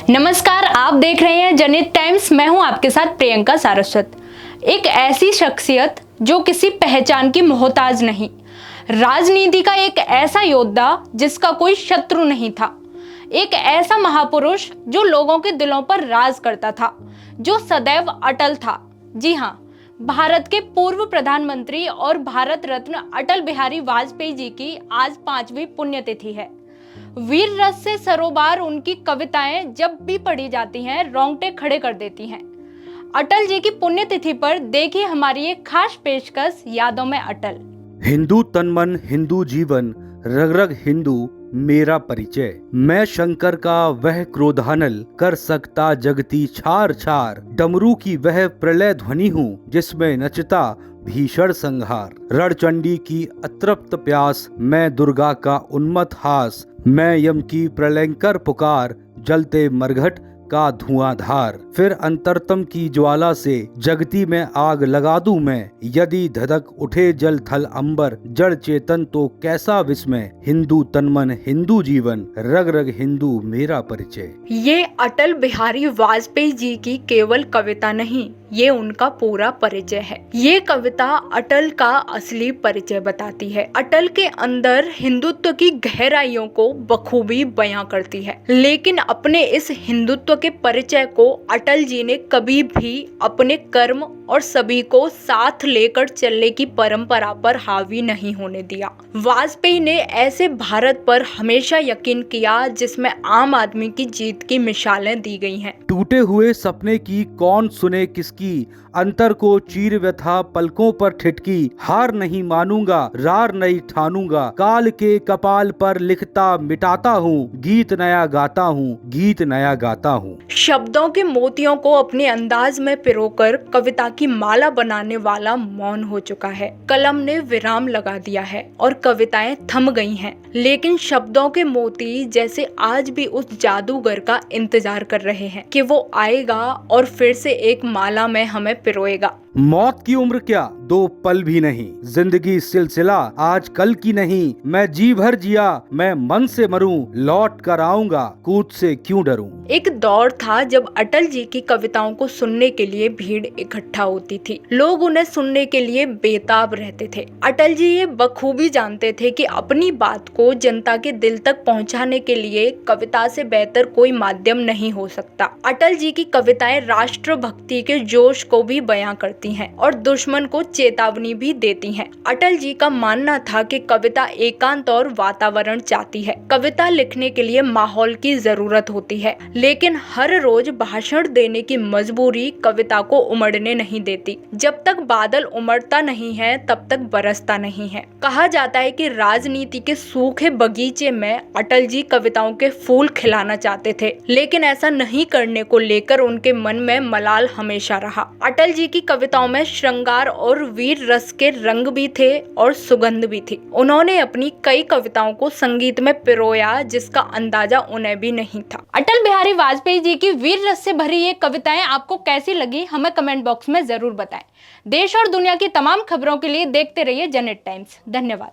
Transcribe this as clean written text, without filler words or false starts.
नमस्कार, आप देख रहे हैं जनहित टाइम्स। मैं हूं आपके साथ प्रियंका सारस्वत। एक ऐसी शख्सियत जो किसी पहचान की मोहताज नहीं, राजनीति का एक ऐसा योद्धा जिसका कोई शत्रु नहीं था, एक ऐसा महापुरुष जो लोगों के दिलों पर राज करता था, जो सदैव अटल था। जी हां, भारत के पूर्व प्रधानमंत्री और भारत रत्न अटल बिहारी वाजपेयी जी की आज 5वीं पुण्यतिथि है। वीर रस से सरोबार उनकी कविताएं जब भी पढ़ी जाती हैं रोंगटे खड़े कर देती हैं। अटल जी की पुण्यतिथि पर देखिए हमारी एक खास पेशकश, यादों में अटल। हिंदू तन मन हिंदू जीवन, रग रग हिंदू मेरा परिचय। मैं शंकर का वह क्रोधानल, कर सकता जगती छार छार। डमरू की वह प्रलय ध्वनि हूँ, जिसमें नचता भीषण संहार। रणचंडी की अतृप्त प्यास, मैं दुर्गा का उन्मत्त हास। मैं यम की प्रलयंकर पुकार, जलते मरघट का धुआंधार। फिर अंतरतम की ज्वाला से जगती में आग लगा दूं मैं। यदि धधक उठे जल थल अंबर, जड़ चेतन तो कैसा विस्मय। हिंदू तन मन हिंदू जीवन, रग रग हिंदू मेरा परिचय। ये अटल बिहारी वाजपेयी जी की केवल कविता नहीं, ये उनका पूरा परिचय है। ये कविता अटल का असली परिचय बताती है। अटल के अंदर हिंदुत्व की गहराइयों को बखूबी बयां करती है। लेकिन अपने इस हिंदुत्व के परिचय को अटल जी ने कभी भी अपने कर्म और सभी को साथ लेकर चलने की परंपरा पर हावी नहीं होने दिया। वाजपेयी ने ऐसे भारत पर हमेशा यकीन किया जिसमें आम आदमी की जीत की मिसालें दी गई हैं। टूटे हुए सपने की कौन सुने किसकी, अंतर को चीर व्यथा पलकों पर ठिठकी। हार नहीं मानूंगा, रार नहीं ठानूंगा, काल के कपाल पर लिखता मिटाता हूँ। गीत नया गाता हूँ, गीत नया गाता हूँ। शब्दों के मोतियों को अपने अंदाज में पिरोकर कविता की माला बनाने वाला मौन हो चुका है। कलम ने विराम लगा दिया है और कविताएं थम गई हैं, लेकिन शब्दों के मोती जैसे आज भी उस जादूगर का इंतजार कर रहे हैं कि वो आएगा और फिर से एक माला में हमें पिरोएगा। मौत की उम्र क्या, 2 पल भी नहीं। जिंदगी सिलसिला आज कल की नहीं। मैं जी भर जिया, मैं मन से मरूं। लौट कर आऊंगा, कूद से क्यों डरूं। एक दौर था जब अटल जी की कविताओं को सुनने के लिए भीड़ इकट्ठा होती थी। लोग उन्हें सुनने के लिए बेताब रहते थे। अटल जी ये बखूबी जानते थे कि अपनी बात को जनता के दिल तक पहुंचाने के लिए कविता से बेहतर कोई माध्यम नहीं हो सकता। अटल जी की कविताएं राष्ट्रभक्ति के जोश को भी बयां करती हैं और दुश्मन को चेतावनी भी देती हैं। अटल जी का मानना था कि कविता एकांत और वातावरण चाहती है। कविता लिखने के लिए माहौल की जरूरत होती है, लेकिन हर रोज भाषण देने की मजबूरी कविता को उमड़ने नहीं देती। जब तक बादल उमड़ता नहीं है तब तक बरसता नहीं है। कहा जाता है कि राजनीति के सूखे बगीचे में अटल जी कविताओं के फूल खिलाना चाहते थे, लेकिन ऐसा नहीं करने को लेकर उनके मन में मलाल हमेशा रहा। अटल जी की कविताओं में श्रृंगार और वीर रस के रंग भी थे और सुगंध भी थी। उन्होंने अपनी कई कविताओं को संगीत में पिरोया जिसका अंदाजा उन्हें भी नहीं था। अटल बिहारी वाजपेयी जी की वीर रस से भरी ये कविताएं आपको कैसी लगी, हमें कमेंट बॉक्स में जरूर बताएं। देश और दुनिया की तमाम खबरों के लिए देखते रहिए जनहित टाइम्स। धन्यवाद।